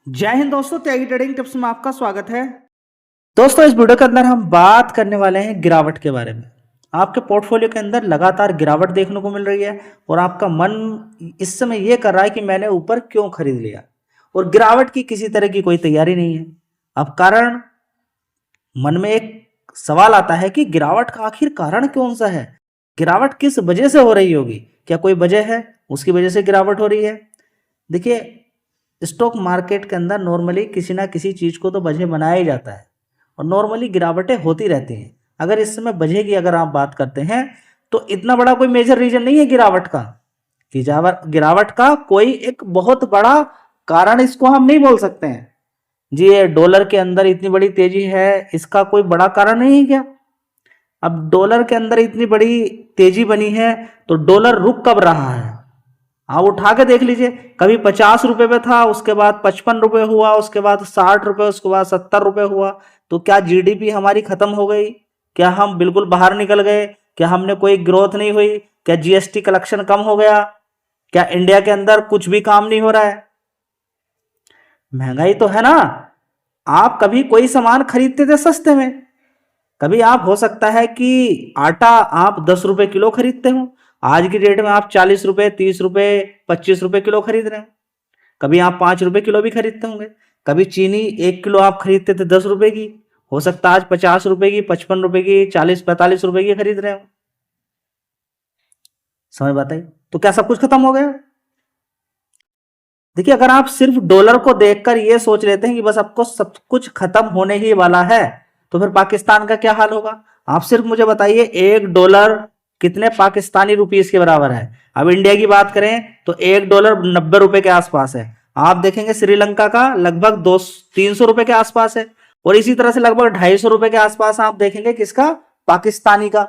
जय हिंद दोस्तों, त्यागी trading tips में आपका स्वागत है। दोस्तों, इस वीडियो के अंदर हम बात करने वाले हैं गिरावट के बारे में। आपके पोर्टफोलियो के अंदर लगातार गिरावट देखने को मिल रही है और आपका मन इस समय यह कर रहा है कि मैंने ऊपर क्यों खरीद लिया, और गिरावट की किसी तरह की कोई तैयारी नहीं है। अब कारण मन में एक सवाल आता है कि गिरावट का आखिर कारण कौन सा है, गिरावट किस वजह से हो रही होगी, क्या कोई वजह है उसकी वजह से गिरावट हो रही है। देखिए, स्टॉक मार्केट के अंदर नॉर्मली किसी ना किसी चीज़ को तो वजह बनाया ही जाता है और नॉर्मली गिरावटें होती रहती हैं। अगर इस समय वजह की अगर आप बात करते हैं तो इतना बड़ा कोई मेजर रीजन नहीं है गिरावट का। गिरावट का कोई एक बहुत बड़ा कारण इसको हम नहीं बोल सकते हैं जी। ये डॉलर के अंदर इतनी बड़ी तेजी है, इसका कोई बड़ा कारण नहीं है क्या? अब डॉलर के अंदर इतनी बड़ी तेजी बनी है तो डॉलर रुक कब रहा है? आप उठा के देख लीजिए, कभी 50 रुपए पे था, उसके बाद 55 रुपए हुआ, उसके बाद 60 रुपए, उसके बाद 70 रुपए हुआ। तो क्या जीडीपी हमारी खत्म हो गई? क्या हम बिल्कुल बाहर निकल गए? क्या हमने कोई ग्रोथ नहीं हुई? क्या जीएसटी कलेक्शन कम हो गया? क्या इंडिया के अंदर कुछ भी काम नहीं हो रहा है? महंगाई तो है ना। आप कभी कोई सामान खरीदते थे सस्ते में, कभी आप हो सकता है कि आटा आप 10 रुपए किलो खरीदते हो, आज की डेट में आप 40 रुपए, 30 रुपए, 25 रुपए किलो खरीद रहे हैं। कभी आप 5 रुपए किलो भी खरीदते होंगे। कभी चीनी 1 किलो आप खरीदते थे 10 रुपए की, हो सकता है आज 50 रुपए की, 55 रुपए की, 40-45 रुपए की खरीद रहे हो। समझ बताइए, तो क्या सब कुछ खत्म हो गया? देखिए, अगर आप सिर्फ डॉलर को देखकर ये सोच लेते हैं कि बस आपको सब कुछ खत्म होने ही वाला है, तो फिर पाकिस्तान का क्या हाल होगा? आप सिर्फ मुझे बताइए, $1 कितने पाकिस्तानी रुपीस के बराबर है? अब इंडिया की बात करें तो $1 90 रुपए के आसपास है। आप देखेंगे श्रीलंका का लगभग 200-300 रुपए के आसपास है, और इसी तरह से लगभग 250 रुपए के आसपास आप देखेंगे किसका? पाकिस्तानी का।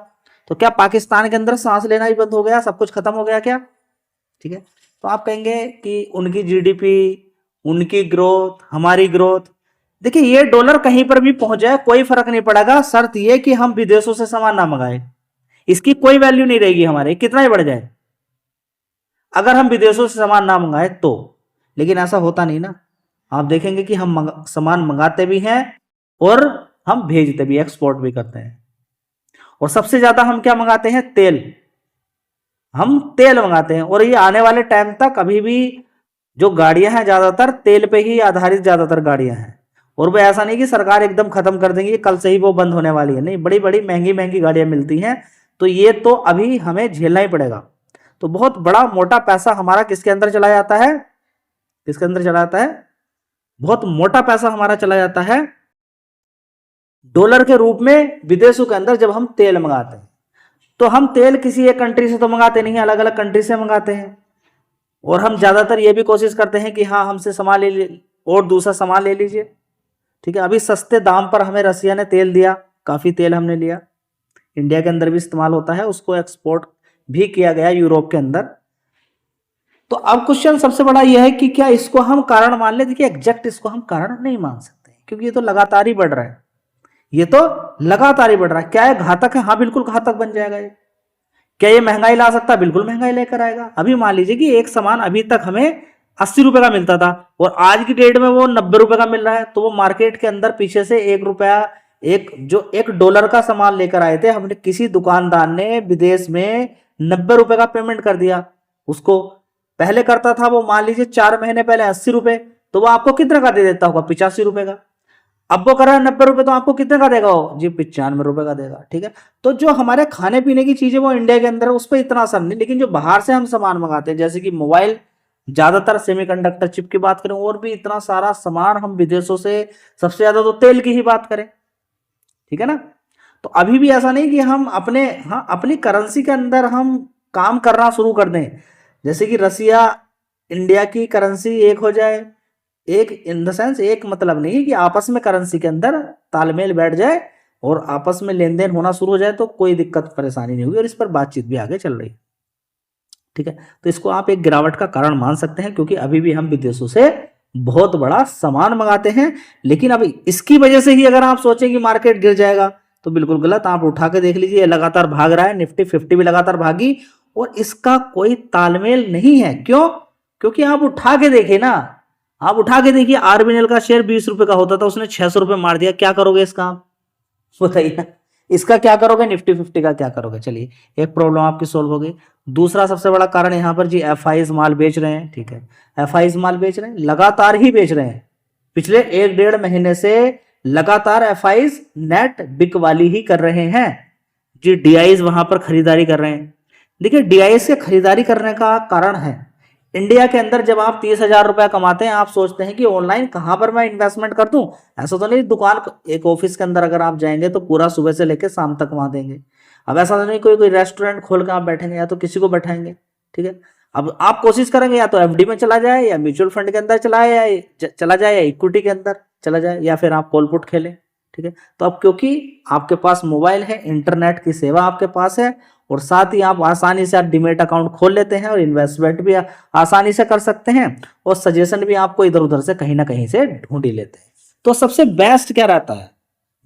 तो क्या पाकिस्तान के अंदर सांस लेना ही बंद हो गया, सब कुछ खत्म हो गया क्या? ठीक है, तो आप कहेंगे कि उनकी जीडीपी, उनकी ग्रोथ, हमारी ग्रोथ। देखिए, ये डॉलर कहीं पर भी पहुंच जाए कोई फर्क नहीं पड़ेगा, शर्त ये कि हम विदेशों से सामान ना मंगाए। इसकी कोई वैल्यू नहीं रहेगी हमारे, कितना ही बढ़ जाए, अगर हम विदेशों से सामान ना मंगाए तो। लेकिन ऐसा होता नहीं ना। आप देखेंगे कि हम सामान मंगाते भी हैं और हम भेजते भी, एक्सपोर्ट भी करते हैं। और सबसे ज्यादा हम क्या मंगाते हैं? तेल। हम तेल मंगाते हैं, और ये आने वाले टाइम तक अभी भी जो गाड़ियां हैं ज्यादातर तेल पे ही आधारित ज्यादातर गाड़ियां हैं। और वो ऐसा नहीं कि सरकार एकदम खत्म कर देंगी, कल से ही वो बंद होने वाली है, नहीं, बड़ी बड़ी महंगी महंगी गाड़ियां मिलती हैं। तो ये तो अभी हमें झेलना ही पड़ेगा। तो बहुत बड़ा मोटा पैसा हमारा किसके अंदर चला जाता है? किसके अंदर चला जाता है? बहुत मोटा पैसा हमारा चला जाता है डॉलर के रूप में विदेशों के अंदर जब हम तेल मंगाते हैं। तो हम तेल किसी एक कंट्री से तो मंगाते नहीं, अलग अलग कंट्री से मंगाते हैं। और हम ज्यादातर ये भी कोशिश करते हैं कि हाँ, हमसे सामान ले लीजिए और दूसरा सामान ले लीजिए। ठीक है, अभी सस्ते दाम पर हमें रसिया ने तेल दिया, काफी तेल हमने लिया, इंडिया के अंदर भी इस्तेमाल होता है, उसको एक्सपोर्ट भी किया गया यूरोप के अंदर। तो अब क्वेश्चन सबसे बड़ा यह है कि क्या इसको हम कारण मान ले? देखिए, एग्जैक्ट इसको हम कारण नहीं मान सकते, क्योंकि ये तो लगातार ही बढ़ रहा है। ये तो लगातार ही बढ़ रहा है। क्या है, घातक है? हाँ, बिल्कुल घातक बन जाएगा ये। क्या ये महंगाई ला सकता है? बिल्कुल महंगाई लेकर आएगा। अभी मान लीजिए कि एक सामान अभी तक हमें 80 रुपए का मिलता था और आज की डेट में वो 90 रुपए का मिल रहा है, तो वो मार्केट के अंदर पीछे से 1 रुपया, $1 का सामान लेकर आए थे, हमने किसी दुकानदार ने विदेश में 90 रुपए का पेमेंट कर दिया उसको। पहले करता था वो, मान लीजिए 4 महीने पहले 80 रुपए, तो वो आपको कितने का दे देता होगा? 85 रुपए का। अब वो कर रहा है 90 रुपए, तो आपको कितने का देगा वो? जी 95 रुपए का देगा। ठीक है, तो जो हमारे खाने पीने की चीजें वो इंडिया के अंदर है, उस पर इतना असर नहीं, लेकिन जो बाहर से हम सामान मंगाते हैं, जैसे कि मोबाइल, ज्यादातर सेमीकंडक्टर चिप की बात करें, और भी इतना सारा सामान हम विदेशों से, सबसे ज्यादा तो तेल की ही बात करें। ठीक है ना। तो अभी भी ऐसा नहीं कि हम अपने, हाँ, अपनी करेंसी के अंदर हम काम करना शुरू कर दें, जैसे कि रसिया इंडिया की करेंसी एक हो जाए। एक इन द सेंस, एक मतलब नहीं कि आपस में करेंसी के अंदर तालमेल बैठ जाए और आपस में लेन देन होना शुरू हो जाए तो कोई दिक्कत परेशानी नहीं होगी, और इस पर बातचीत भी आगे चल रही है। ठीक है, तो इसको आप एक गिरावट का कारण मान सकते हैं, क्योंकि अभी भी हम विदेशों से बहुत बड़ा सामान मंगाते हैं। लेकिन अब इसकी वजह से ही अगर आप सोचें कि मार्केट गिर जाएगा, तो बिल्कुल गलत। आप उठा के देख लीजिए, लगातार भाग रहा है, निफ्टी 50 भी लगातार भागी, और इसका कोई तालमेल नहीं है। क्यों? क्योंकि आप उठा के देखे ना, आप उठा के देखिए, आरबीएनएल का शेयर 20 रुपए का होता था, उसने 600 रुपए मार दिया, क्या करोगे इसका आप बताइए। इसका क्या करोगे, निफ्टी 50 का क्या करोगे। चलिए, एक प्रॉब्लम आपकी सोल्व हो गई। दूसरा सबसे बड़ा कारण यहाँ पर जी एफआईज माल बेच रहे हैं, ठीक है, एफआईज माल बेच रहे हैं, लगातार ही बेच रहे हैं, पिछले 1-1.5 महीने से लगातार एफआईज नेट बिक वाली ही कर रहे हैं जी। डीआईज वहां पर खरीदारी कर रहे हैं। देखिए, डीआईज से खरीदारी करने का कारण है, इंडिया के अंदर जब आप 30,000 रुपया कमाते हैं, आप सोचते हैं कि ऑनलाइन कहां पर मैं इन्वेस्टमेंट कर दूं। ऐसा तो नहीं दुकान, एक ऑफिस के अंदर अगर आप जाएंगे तो पूरा सुबह से लेकर शाम तक वहां देंगे। अब ऐसा तो नहीं कोई कोई रेस्टोरेंट खोल कर आप बैठेंगे या तो किसी को बैठाएंगे, ठीक है। अब आप कोशिश करेंगे या तो एफडी में चला जाए, या म्यूचुअल फंड के अंदर चला जाए, या इक्विटी के अंदर चला जाए, या फिर आप कॉल पुट खेलें, ठीक है। तो अब क्योंकि आपके पास मोबाइल है, इंटरनेट की सेवा आपके पास है, और साथ ही आप आसानी से आप डीमेट अकाउंट खोल लेते हैं और इन्वेस्टमेंट भी आसानी से कर सकते हैं, और सजेशन भी आपको इधर उधर से कहीं ना कहीं से ढूंढ ही लेते हैं। तो सबसे बेस्ट क्या रहता है,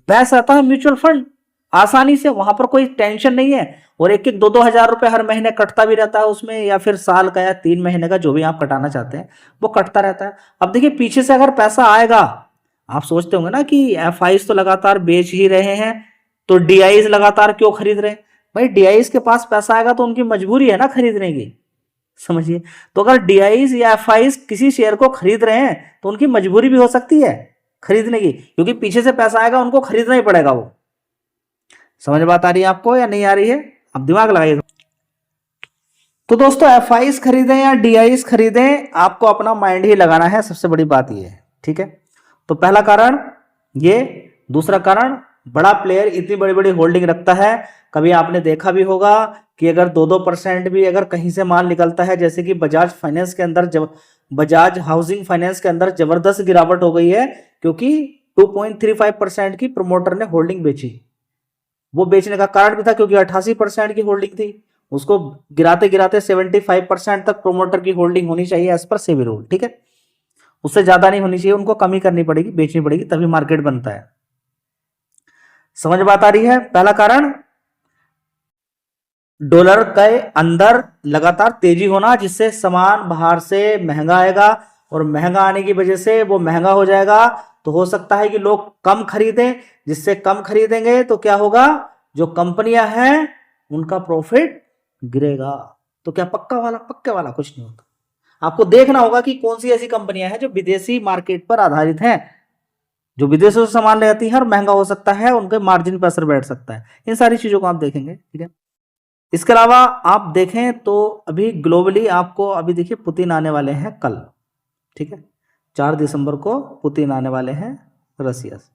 बेस्ट रहता है म्यूचुअल फंड। आसानी से, वहां पर कोई टेंशन नहीं है, और 1-1 2-2 हजार रुपए हर महीने कटता भी रहता है उसमें, या फिर साल का या 3 महीने का जो भी आप कटाना चाहते हैं वो कटता रहता है। अब देखिए, पीछे से अगर पैसा आएगा, आप सोचते होंगे ना कि एफआईज तो लगातार बेच ही रहे हैं, तो डीआईज लगातार क्यों खरीद रहे हैं। भाई, डीआईज के पास पैसा आएगा तो उनकी मजबूरी है ना खरीदने की, समझिए। तो अगर डीआईज या एफआईज किसी शेयर को खरीद रहे हैं तो उनकी मजबूरी भी हो सकती है खरीदने की, क्योंकि पीछे से पैसा आएगा, उनको खरीदना ही पड़ेगा। वो समझ बात आ रही है आपको या नहीं आ रही है, अब दिमाग लगाइए। तो दोस्तों, एफआईज खरीदें या डीआईज खरीदें, आपको अपना माइंड ही लगाना है, सबसे बड़ी बात ये है, ठीक है। तो पहला कारण ये, दूसरा कारण, बड़ा प्लेयर इतनी बड़ी बड़ी होल्डिंग रखता है। कभी आपने देखा भी होगा कि अगर 2-2% भी अगर कहीं से माल निकलता है, जैसे कि बजाज फाइनेंस के अंदर, जब बजाज हाउसिंग फाइनेंस के अंदर जबरदस्त गिरावट हो गई है, क्योंकि 2.35% की प्रमोटर ने होल्डिंग बेची। वो बेचने का कारण भी था क्योंकि 88% की होल्डिंग थी, उसको गिराते गिराते 75% तक प्रोमोटर की होल्डिंग होनी चाहिए एज पर सेबी रूल, ठीक है। उससे ज्यादा नहीं होनी चाहिए, उनको कमी करनी पड़ेगी, बेचनी पड़ेगी, तभी मार्केट बनता है। समझ बात आ रही है। पहला कारण, डॉलर के अंदर लगातार तेजी होना, जिससे सामान बाहर से महंगा आएगा, और महंगा आने की वजह से वो महंगा हो जाएगा, तो हो सकता है कि लोग कम खरीदें, जिससे कम खरीदेंगे तो क्या होगा, जो कंपनियां हैं उनका प्रॉफिट गिरेगा। तो क्या पक्के वाला कुछ नहीं होता। आपको देखना होगा कि कौन सी ऐसी कंपनियां हैं जो विदेशी मार्केट पर आधारित हैं, जो विदेशों से सामान ले आती है, और महंगा हो सकता है, उनके मार्जिन पर असर बैठ सकता है। इन सारी चीजों को आप देखेंगे, ठीक है। इसके अलावा आप देखें तो अभी ग्लोबली आपको, अभी देखिए पुतिन आने वाले हैं कल, ठीक है, 4 दिसंबर को पुतिन आने वाले हैं रसिया से,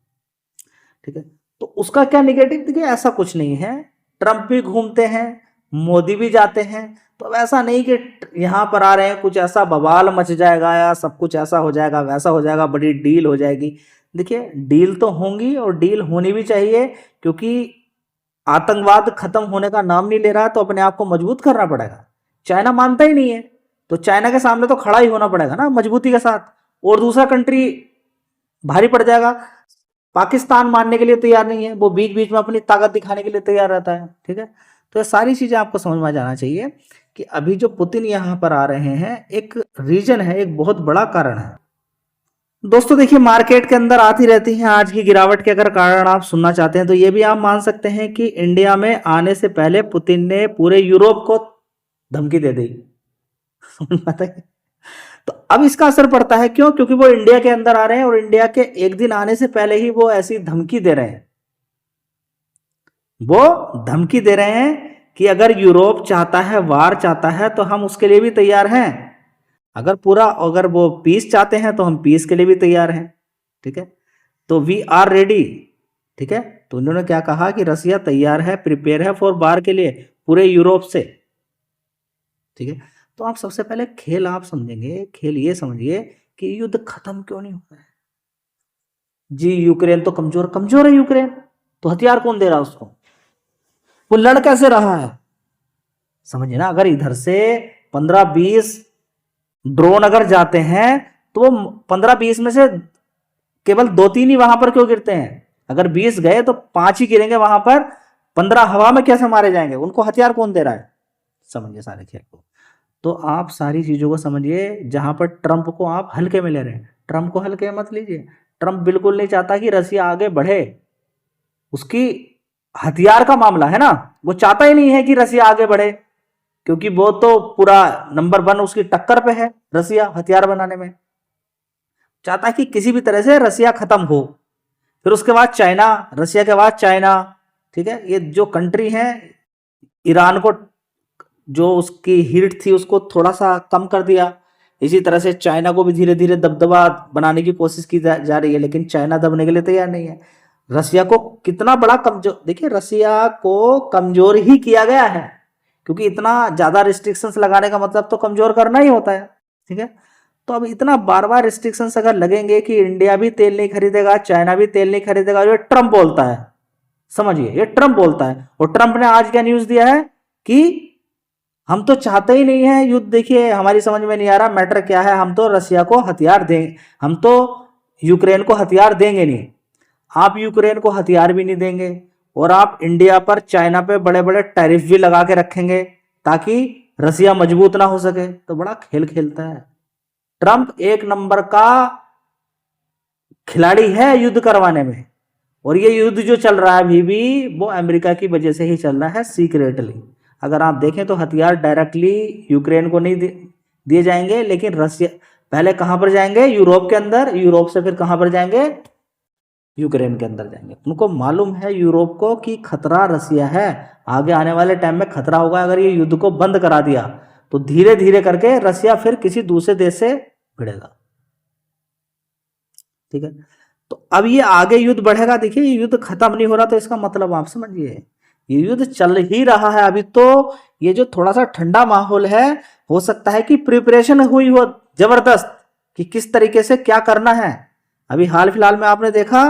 ठीक है। तो उसका क्या निगेटिव, देखिए ऐसा कुछ नहीं है, ट्रंप भी घूमते हैं, मोदी भी जाते हैं, तो अब ऐसा नहीं कि यहाँ पर आ रहे हैं कुछ ऐसा बवाल मच जाएगा या सब कुछ ऐसा हो जाएगा वैसा हो जाएगा, बड़ी डील हो जाएगी। देखिए, डील तो होंगी और डील होनी भी चाहिए, क्योंकि आतंकवाद खत्म होने का नाम नहीं ले रहा है, तो अपने आप को मजबूत करना पड़ेगा। चाइना मानता ही नहीं है, तो चाइना के सामने तो खड़ा ही होना पड़ेगा ना मजबूती के साथ, और दूसरा कंट्री भारी पड़ जाएगा। पाकिस्तान मानने के लिए तैयार नहीं है, वो बीच बीच में अपनी ताकत दिखाने के लिए तैयार रहता है, ठीक है। तो ये सारी चीजें आपको समझ में आ जाना चाहिए कि अभी जो पुतिन यहाँ पर आ रहे हैं, एक रीजन है, एक बहुत बड़ा कारण है। दोस्तों देखिए, मार्केट के अंदर आती रहती हैं आज की गिरावट के अगर कारण आप सुनना चाहते हैं, तो ये भी आप मान सकते हैं कि इंडिया में आने से पहले पुतिन ने पूरे यूरोप को धमकी दे दी। समझ में आता है? तो अब इसका असर पड़ता है, क्यों, क्योंकि वो इंडिया के अंदर आ रहे हैं, और इंडिया के एक दिन आने से पहले ही वो ऐसी धमकी दे रहे हैं। वो धमकी दे रहे हैं कि अगर यूरोप चाहता है, वार चाहता है, तो हम उसके लिए भी तैयार हैं। अगर वो पीस चाहते हैं तो हम पीस के लिए भी तैयार हैं, ठीक है। तो वी आर रेडी, ठीक है। तो उन्होंने क्या कहा कि रसिया तैयार है, प्रिपेयर है फॉर वार के लिए पूरे यूरोप से, ठीक है। तो आप सबसे पहले खेल आप समझेंगे, खेल ये समझिए कि युद्ध खत्म क्यों नहीं हो रहा है जी। यूक्रेन तो कमजोर है यूक्रेन, तो हथियार कौन दे रहा है उसको, वो लड़ कैसे रहा है, समझिए ना। अगर इधर से 15-20 ड्रोन अगर जाते हैं, तो वो 15-20 में से केवल 2-3 ही वहां पर क्यों गिरते हैं। अगर 20 गए तो 5 ही गिरेंगे वहां पर, 15 हवा में कैसे मारे जाएंगे, उनको हथियार कौन दे रहा है, समझिए सारे खेल को। तो आप सारी चीज़ों को समझिए, जहाँ पर ट्रंप को आप हल्के में ले रहे हैं, ट्रंप को हल्के में मत लीजिए। ट्रंप बिल्कुल नहीं चाहता कि रसिया आगे बढ़े, उसकी हथियार का मामला है ना, वो चाहता ही नहीं है कि रसिया आगे बढ़े, क्योंकि वो तो पूरा नंबर 1 उसकी टक्कर पे है रसिया हथियार बनाने में। चाहता है कि किसी भी तरह से रसिया खत्म हो। फिर उसके बाद चाइना, रसिया के बाद चाइना, ठीक है, ये जो कंट्री है, ईरान को जो उसकी हीट थी उसको थोड़ा सा कम कर दिया। इसी तरह से चाइना को भी धीरे धीरे दबदबा बनाने की कोशिश की जा रही है, लेकिन चाइना दबने के लिए तैयार नहीं है। रसिया को कितना बड़ा कमजोर, देखिए रसिया को कमजोर ही किया गया है, क्योंकि इतना ज्यादा रिस्ट्रिक्शंस लगाने का मतलब तो कमजोर करना ही होता है, ठीक है। तो अब इतना बार बार रिस्ट्रिक्शंस अगर लगेंगे कि इंडिया भी तेल नहीं खरीदेगा, चाइना भी तेल नहीं खरीदेगा, जो ट्रंप बोलता है, समझिए ये ट्रंप बोलता है। और ट्रंप ने आज क्या न्यूज दिया है कि हम तो चाहते ही नहीं है युद्ध, देखिए हमारी समझ में नहीं आ रहा मैटर क्या है, हम तो रसिया को हथियार देंगे, हम तो यूक्रेन को हथियार देंगे नहीं। आप यूक्रेन को हथियार भी नहीं देंगे और आप इंडिया पर, चाइना पे बड़े बड़े टैरिफ भी लगा के रखेंगे ताकि रसिया मजबूत ना हो सके, तो बड़ा खेल खेलता है ट्रंप। एक नंबर का खिलाड़ी है युद्ध करवाने में, और ये युद्ध जो चल रहा है अभी भी, वो अमेरिका की वजह से ही चल रहा है सीक्रेटली। अगर आप देखें तो हथियार डायरेक्टली यूक्रेन को नहीं दिए जाएंगे, लेकिन रसिया पहले कहां पर जाएंगे, यूरोप के अंदर, यूरोप से फिर कहां पर जाएंगे, यूक्रेन के अंदर जाएंगे। उनको मालूम है यूरोप को कि खतरा रसिया है, आगे आने वाले टाइम में खतरा होगा। अगर ये युद्ध को बंद करा दिया तो धीरे धीरे करके रसिया फिर किसी दूसरे देश से भिड़ेगा, ठीक है। तो अब ये आगे युद्ध बढ़ेगा, देखिए ये युद्ध खत्म नहीं हो रहा, तो इसका मतलब आप समझिए ये युद्ध चल ही रहा है अभी। तो ये जो थोड़ा सा ठंडा माहौल है, हो सकता है कि प्रिपरेशन हुई हो जबरदस्त कि किस तरीके से क्या करना है। अभी हाल फिलहाल में आपने देखा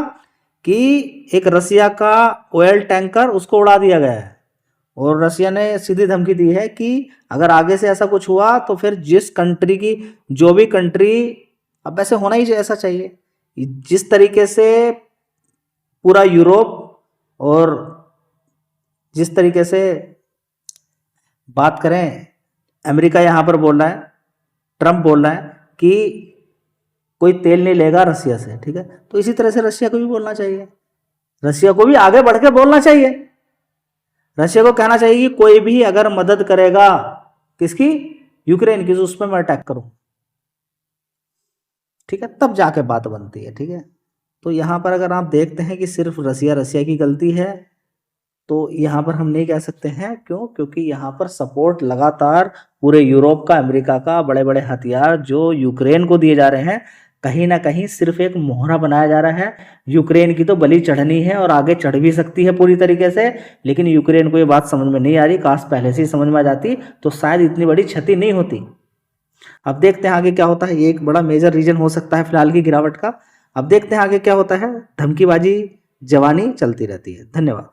कि एक रसिया का ऑयल टैंकर उसको उड़ा दिया गया है, और रसिया ने सीधी धमकी दी है कि अगर आगे से ऐसा कुछ हुआ तो फिर जिस कंट्री की, जो भी कंट्री, अब वैसे होना ही ऐसा चाहिए, जिस तरीके से पूरा यूरोप और जिस तरीके से बात करें, अमेरिका यहां पर बोल रहा है, ट्रंप बोल रहा है कि कोई तेल नहीं लेगा रसिया से, ठीक है, तो इसी तरह से रसिया को भी बोलना चाहिए, रसिया को भी आगे बढ़ के बोलना चाहिए। रसिया को कहना चाहिए कि कोई भी अगर मदद करेगा किसकी, यूक्रेन की, तो उस पर मैं अटैक करूं, ठीक है, तब जाके बात बनती है, ठीक है। तो यहां पर अगर आप देखते हैं कि सिर्फ रसिया रसिया की गलती है, तो यहाँ पर हम नहीं कह सकते हैं, क्यों, क्योंकि यहाँ पर सपोर्ट लगातार पूरे यूरोप का, अमेरिका का, बड़े बड़े हथियार जो यूक्रेन को दिए जा रहे हैं, कहीं ना कहीं सिर्फ एक मोहरा बनाया जा रहा है। यूक्रेन की तो बलि चढ़नी है और आगे चढ़ भी सकती है पूरी तरीके से, लेकिन यूक्रेन को ये बात समझ में नहीं आ रही। काश पहले से ही समझ में आ जाती तो शायद इतनी बड़ी क्षति नहीं होती। अब देखते हैं आगे क्या होता है, ये एक बड़ा मेजर रीजन हो सकता है फिलहाल की गिरावट का। अब देखते हैं आगे क्या होता है, धमकीबाजी जवानी चलती रहती है। धन्यवाद।